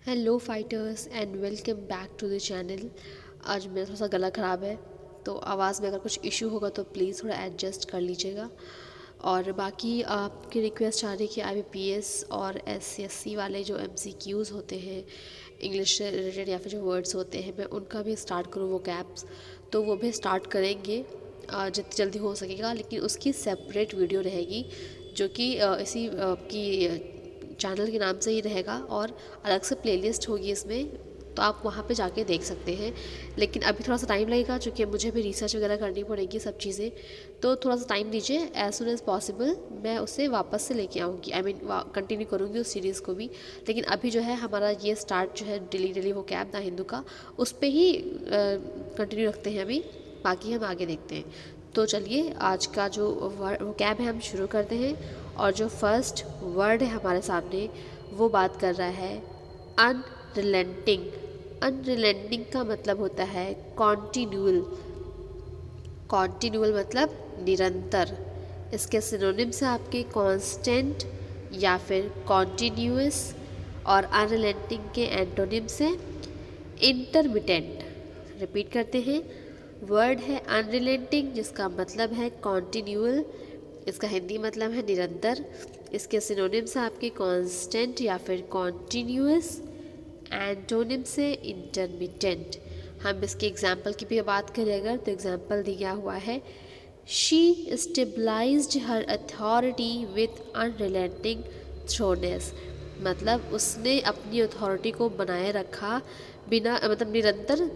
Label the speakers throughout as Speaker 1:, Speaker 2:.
Speaker 1: Hello fighters and welcome back to the channel. आज मेरा थोड़ा सा गला ख़राब है, तो आवाज़ में अगर कुछ इशू होगा तो प्लीज़ थोड़ा एडजस्ट कर लीजिएगा। और बाकी आपकी रिक्वेस्ट आ रही है कि IBPS और SCSC वाले जो MCQs होते हैं इंग्लिश से रिलेटेड या फिर जो वर्ड्स होते हैं मैं उनका भी स्टार्ट करूँ वो कैप्स, तो वो भी स्टार्ट करेंगे जितनी जल्दी हो सकेगा। लेकिन उसकी सेपरेट वीडियो रहेगी जो कि इसी की चैनल के नाम से ही रहेगा और अलग से प्लेलिस्ट होगी इसमें, तो आप वहाँ पे जाके देख सकते हैं। लेकिन अभी थोड़ा सा टाइम लगेगा क्योंकि मुझे भी रिसर्च वगैरह करनी पड़ेगी सब चीज़ें, तो थोड़ा सा टाइम दीजिए। एज सुन एज़ पॉसिबल मैं उसे वापस से लेके आऊँगी, आई मीन कंटिन्यू करूँगी उस सीरीज़ को भी। लेकिन अभी जो है हमारा ये स्टार्ट जो है डेली डेली वो कैब द हिंदू का, उस पर ही कंटिन्यू रखते हैं अभी, बाकी हम आगे देखते हैं। तो चलिए आज का जो वो कैब है हम शुरू करते हैं। और जो फर्स्ट वर्ड है हमारे सामने वो बात कर रहा है अनरिलेंटिंग। अनरिलेंटिंग का मतलब होता है कॉन्टिन्यूअल। कॉन्टिन्यूअल मतलब निरंतर। इसके सिनोनिम्स हैं आपके कांस्टेंट या फिर कॉन्टिन्यूअस, और अनरिलेंटिंग के एंटोनिम्स हैं इंटरमिटेंट। रिपीट करते हैं, वर्ड है अनरिलेंटिंग जिसका मतलब है कॉन्टिन्यूअल, इसका हिंदी मतलब है निरंतर। इसके सिनोनिम्स हैं आपके कांस्टेंट या फिर कॉन्टिन्यूअस, एंटोनिम से इंटरमिटेंट। हम इसके एग्जाम्पल की भी बात करें अगर, तो एग्जाम्पल दिया हुआ है she stabilized her authority with unrelenting throneness. मतलब उसने अपनी अथॉरिटी को बनाए रखा बिना मतलब निरंतर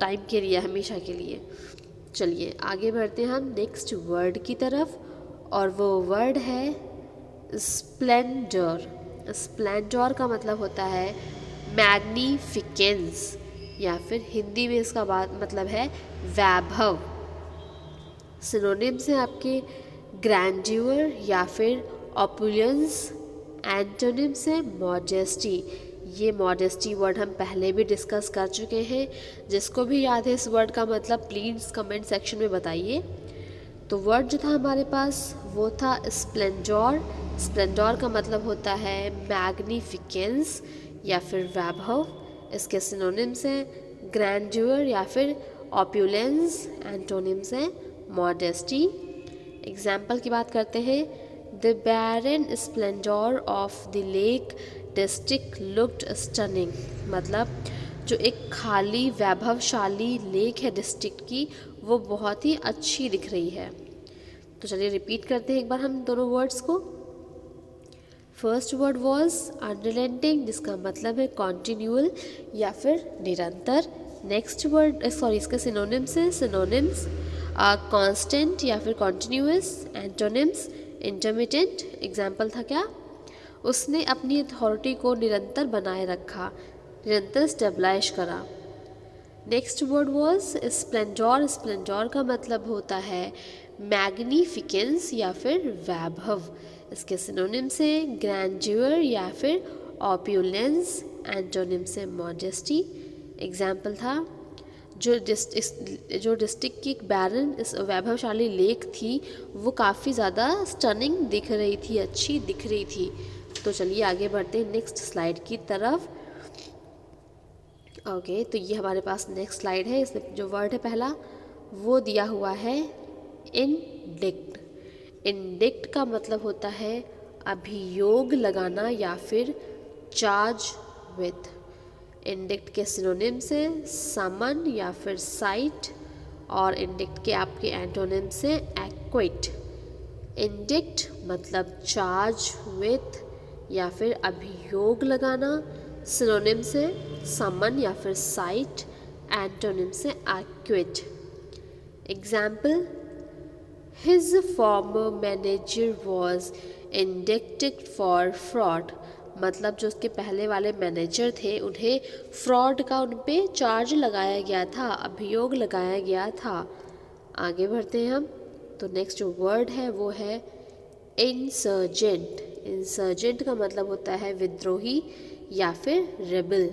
Speaker 1: टाइम के लिए, हमेशा के लिए। चलिए आगे बढ़ते हैं हम नेक्स्ट वर्ड की तरफ, और वो वर्ड है स्प्लेंडर। स्प्लेंडर का मतलब होता है मैग्निफिकेंस, या फिर हिंदी में इसका बात मतलब है वैभव। सिनोनिम्स हैं आपके ग्रैंड्यूअर या फिर ऑपुलेंस, एंटोनिम्स हैं मॉडेस्टी। ये मॉडेस्टी वर्ड हम पहले भी डिस्कस कर चुके हैं, जिसको भी याद है इस वर्ड का मतलब प्लीज़ कमेंट सेक्शन में बताइए। तो वर्ड जो था हमारे पास वो था स्प्लेंडर। स्प्लेंडर का मतलब होता है मैग्निफिकेंस या फिर वैभव। इसके सिनोनिम्स हैं ग्रैंड्यूअर या फिर ऑप्यूलेंस, एंटोनिम्स हैं मॉडेस्टी। एग्जाम्पल की बात करते हैं, the barren splendour of the Lake District looked stunning. मतलब जो एक खाली वैभवशाली लेक है डिस्ट्रिक्ट की, वो बहुत ही अच्छी दिख रही है। तो चलिए रिपीट करते हैं एक बार हम दोनों वर्ड्स को। फर्स्ट वर्ड वॉज अनरिलेंटिंग जिसका मतलब है कॉन्टिन्यूअल या फिर निरंतर। नेक्स्ट वर्ड इसके सिनोनिम्स हैं सिनोनिम्स कांस्टेंट या फिर कॉन्टिन्यूअस, एंटोनिम्स इंटरमिटेंट। एग्जाम्पल था क्या, उसने अपनी अथॉरिटी को निरंतर बनाए रखा, निरंतर स्टेबलाइज करा। Next word was Splendor. Splendor का मतलब होता है मैग्निफिकेंस या फिर वैभव। इसके सिनोनिम्स से ग्रैंड्यूअर या फिर ऑप्यूलेंस, एंटोनिम से मॉडेस्टी। एग्जाम्पल था जो डिस्ट्रिक्ट की एक बैरन इस वैभवशाली लेक थी वो काफ़ी ज़्यादा स्टनिंग दिख रही थी, अच्छी दिख रही थी। तो चलिए आगे बढ़ते हैं नेक्स्ट स्लाइड की तरफ। ओके तो ये हमारे पास नेक्स्ट स्लाइड है। इसमें जो वर्ड है पहला वो दिया हुआ है इंडिक्ट। इंडिक्ट का मतलब होता है अभियोग लगाना या फिर चार्ज विथ। इंडिक्ट के सिनोनिम से समन या फिर साइट, और इंडिक्ट के आपके एंटोनिम से एक्विट। इंडिक्ट मतलब चार्ज विथ या फिर अभियोग लगाना, सिनोनिम से समन या फिर साइट, एंटोनिम से equity. Example, his farmer manager was indicted for fraud. मतलब जो उसके पहले वाले मैनेजर थे उन्हें फ्रॉड का उन पे चार्ज लगाया गया था, अभियोग लगाया गया था। आगे बढ़ते हैं हम। तो नेक्स्ट जो वर्ड है वो है इंसर्जेंट। इंसर्जेंट का मतलब होता है विद्रोही या फिर रेबल।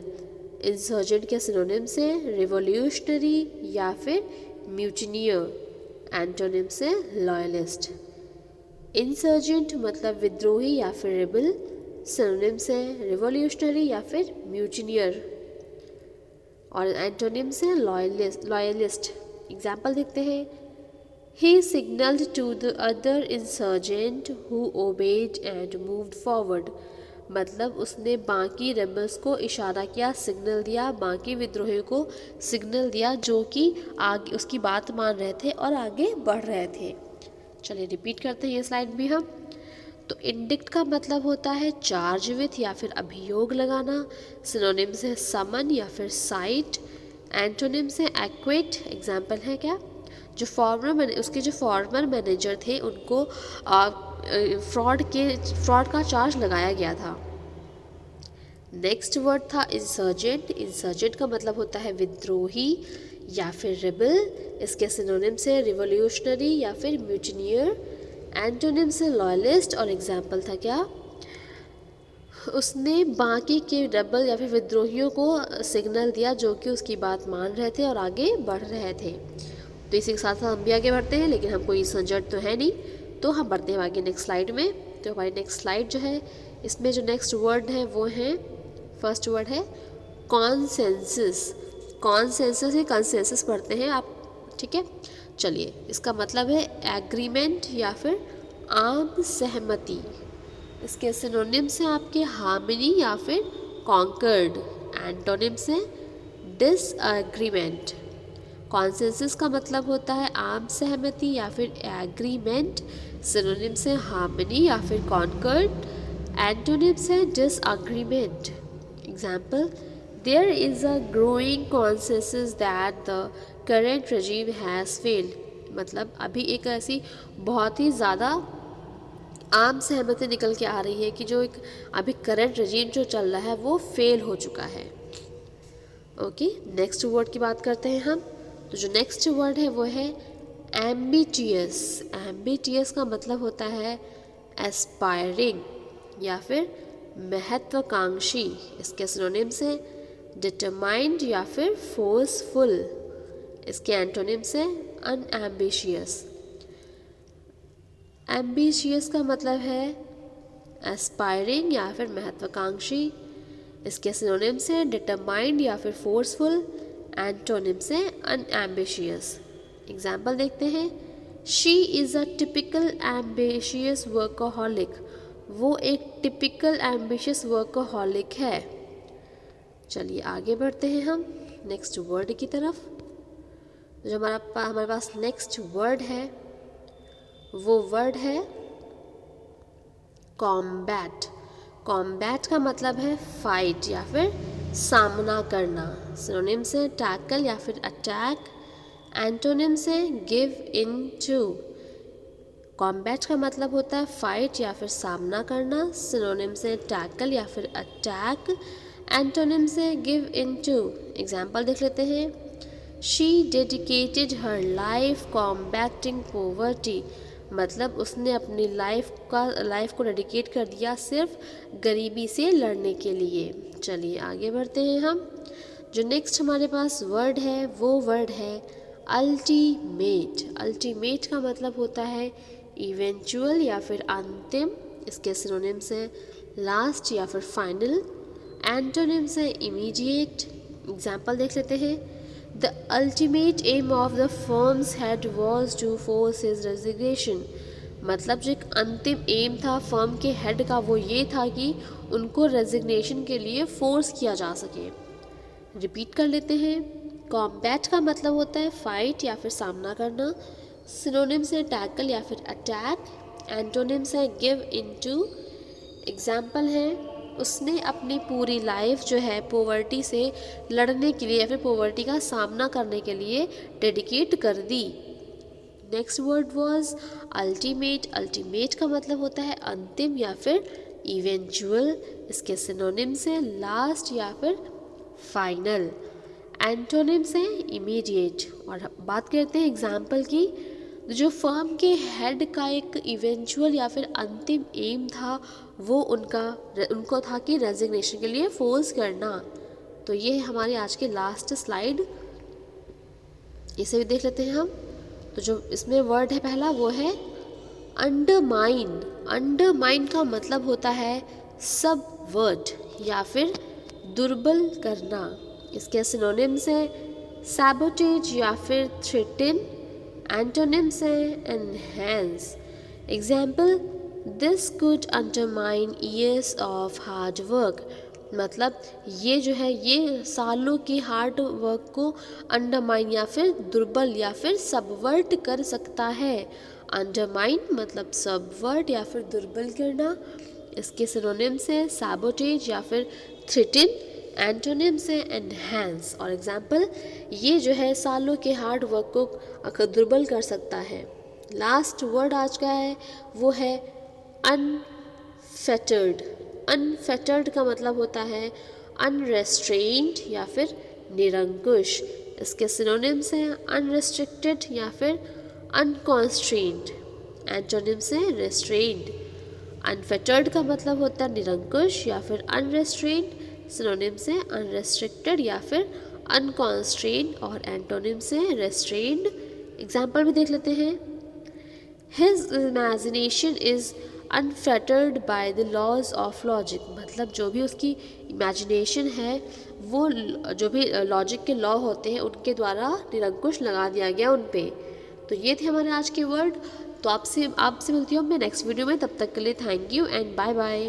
Speaker 1: इंसर्जेंट के सिनोनिम से रिवॉल्यूशनरी या फिर म्यूटिनियर, एंटोनिम से लॉयलिस्ट। इंसर्जेंट मतलब विद्रोही या फिर रेबल, सिनोनिम्स हैं रिवॉल्यूशनरी या फिर म्यूटिनियर, और एंटोनिम्स हैं लॉयलिस्ट। एग्जाम्पल देखते हैं, He signaled to the other insurgent who obeyed and moved forward। मतलब उसने बाकी रेबल्स को इशारा किया, सिग्नल दिया, बाकी विद्रोहियों को सिग्नल दिया जो कि आगे उसकी बात मान रहे थे और आगे बढ़ रहे थे। चलिए रिपीट करते हैं ये स्लाइड भी हम। तो इंडिक्ट का मतलब होता है चार्ज विथ या फिर अभियोग लगाना। सिनोनिम्स है समन या फिर साइट। एंटोनिम्स है एक्विट। एग्जाम्पल है क्या, जो उसके जो फॉर्मर मैनेजर थे उनको फ्रॉड का चार्ज लगाया गया था। नेक्स्ट वर्ड था इंसर्जेंट। इंसर्जेंट का मतलब होता है विद्रोही या फिर रिबल। इसके सिनोनिम्स है रिवॉल्यूशनरी या फिर म्यूटिनियर। एंटोनिम्स है लॉयलिस्ट, और एग्जाम्पल था क्या, उसने बाकी के रेबल या फिर विद्रोहियों को सिग्नल दिया जो कि उसकी बात मान रहे थे और आगे बढ़ रहे थे। तो इसी के साथ साथ हम भी आगे बढ़ते हैं, लेकिन हम कोई इंसर्जेंट तो है नहीं, तो हम बढ़ते हैं आगे नेक्स्ट स्लाइड में। तो हमारी नेक्स्ट स्लाइड जो है, इसमें जो नेक्स्ट वर्ड है वो है, फर्स्ट वर्ड है कॉन्सेंसस। कॉन्सेंसस या कंसेंसस पढ़ते हैं आप, ठीक है। चलिए, इसका मतलब है एग्रीमेंट या फिर आम सहमति। इसके सिनोनिम्स हैं आपके हार्मनी या फिर कॉन्कर्ड। एंटोनिम्स हैं डिसएग्रीमेंट। कॉन्सेंसस का मतलब होता है आम सहमति या फिर एग्रीमेंट। सिनोनिम्स हैं हार्मनी या फिर कॉन्कर्ड। एंटोनिम्स हैं disagreement. Example, there is a growing consensus that the current regime has failed. मतलब अभी एक ऐसी बहुत ही ज़्यादा आम सहमति निकल के आ रही है कि जो एक अभी करंट रजीम जो चल रहा है वो फेल हो चुका है। ओके, नेक्स्ट वर्ड की बात करते हैं हम। तो जो नेक्स्ट वर्ड है वो है एम्बिटियस। एम्बिटियस का मतलब होता है एस्पायरिंग या फिर महत्वाकांक्षी। इसके सिनोनिम्स हैं डिटरमाइंड या फिर फोर्सफुल। इसके एंटोनिम्स हैं अनएम्बिशियस। एम्बिशियस का मतलब है एस्पायरिंग या फिर महत्वाकांक्षी। इसके सिनोनिम्स हैं डिटरमाइंड या फिर फोर्सफुल। एंटोनिम्स हैं अनएम्बिशियस। एग्जाम्पल देखते हैं, she is a typical ambitious workaholic. वो एक टिपिकल एम्बिशियस वर्कोहॉलिक है। चलिए आगे बढ़ते हैं हम नेक्स्ट वर्ड की तरफ। जो हमारे पास नेक्स्ट वर्ड है वो वर्ड है कॉम्बैट। कॉम्बैट का मतलब है फाइट या फिर सामना करना। सिनोनिम्स हैं टैकल या फिर अटैक। एंटोनिम्स हैं गिव इन टू। कॉम्बैट का मतलब होता है फाइट या फिर सामना करना। सिनोनिम्स हैं टैकल या फिर अटैक। एंटोनिम्स हैं गिव इन टू। एग्जाम्पल देख लेते हैं, she dedicated her life combating poverty. मतलब उसने अपनी लाइफ को डेडिकेट कर दिया सिर्फ गरीबी से लड़ने के लिए। चलिए आगे बढ़ते हैं हम। जो नेक्स्ट हमारे पास वर्ड है वो वर्ड है अल्टीमेट। अल्टीमेट का मतलब होता है इवेंचुअल या फिर अंतिम। इसके सिनोनिम्स हैं लास्ट या फिर फाइनल। एंटोनिम्स हैं इमीडिएट। एग्जाम्पल देख लेते हैं, The ultimate aim of the firm's head was to force his resignation। मतलब जो एक अंतिम एम था फर्म के हेड का वो ये था कि उनको रेजिग्नेशन के लिए फोर्स किया जा सके। रिपीट कर लेते हैं, कॉम्बैट का मतलब होता है फाइट या फिर सामना करना। सिनोनिम्स है टैकल या फिर अटैक। एंटोनिम्स है गिव इनटू। एग्जाम्पल है, उसने अपनी पूरी लाइफ जो है पॉवर्टी से लड़ने के लिए या फिर पॉवर्टी का सामना करने के लिए डेडिकेट कर दी। Next word was ultimate. Ultimate का मतलब होता है अंतिम या फिर इवेंचुअल। इसके सिनोनिम्स हैं लास्ट या फिर फाइनल। एंटोनिम्स हैं इमीडिएट। और बात करते हैं एग्जाम्पल की। जो फर्म के हेड का एक इवेंचुअल या फिर अंतिम एम था वो उनको था कि रेजिग्नेशन के लिए फोर्स करना। तो ये हमारी आज की लास्ट स्लाइड, इसे भी देख लेते हैं हम। तो जो इसमें वर्ड है पहला वो है अंडरमाइन। अंडरमाइन का मतलब होता है सबवर्ट या फिर दुर्बल करना। इसके सिनोनिम्स हैं सैबोटेज या फिर थ्रेटन। एंटोनिम्स हैं enhance. Example, this could undermine years of hard work. मतलब ये जो है ये सालों की हार्ड वर्क को अंडरमाइन या फिर दुर्बल या फिर सबवर्ट कर सकता है। अंडरमाइन मतलब सबवर्ट या फिर दुर्बल करना। इसके सिनोनिम्स हैं सैबोटेज या फिर थ्रेटन। एंटोनिम्स है एनहांस। और एग्जाम्पल, ये जो है सालों के हार्ड वर्क को दुर्बल कर सकता है। लास्ट वर्ड आज का है वो है अनफेटर्ड। अनफेटर्ड का मतलब होता है अनरेस्ट्रेन्ड या फिर निरंकुश। इसके सिनोनिम्स हैं अनरेस्ट्रिक्टेड या फिर अनकॉन्स्ट्रेन्ड। एंटोनिम्स हैं रेस्ट्रेन्ड। अनफेटर्ड का मतलब होता है निरंकुश या फिर अनरेस्ट्रेन्ड। सिनोनिम्स हैं अनरेस्ट्रिक्टेड या फिर अनकॉन्स्ट्रेन्ड और एंटोनिम्स हैं रेस्ट्रेन्ड। एग्जाम्पल भी देख लेते हैं। His imagination is unfettered by the laws of logic। मतलब जो भी उसकी इमेजिनेशन है वो जो भी लॉजिक के लॉ होते हैं उनके द्वारा निरंकुश लगा दिया गया उन पे। तो ये थे हमारे आज के वर्ड। तो आपसे मिलती हूँ मैं नेक्स्ट वीडियो में। तब तक के लिए thank you and bye bye.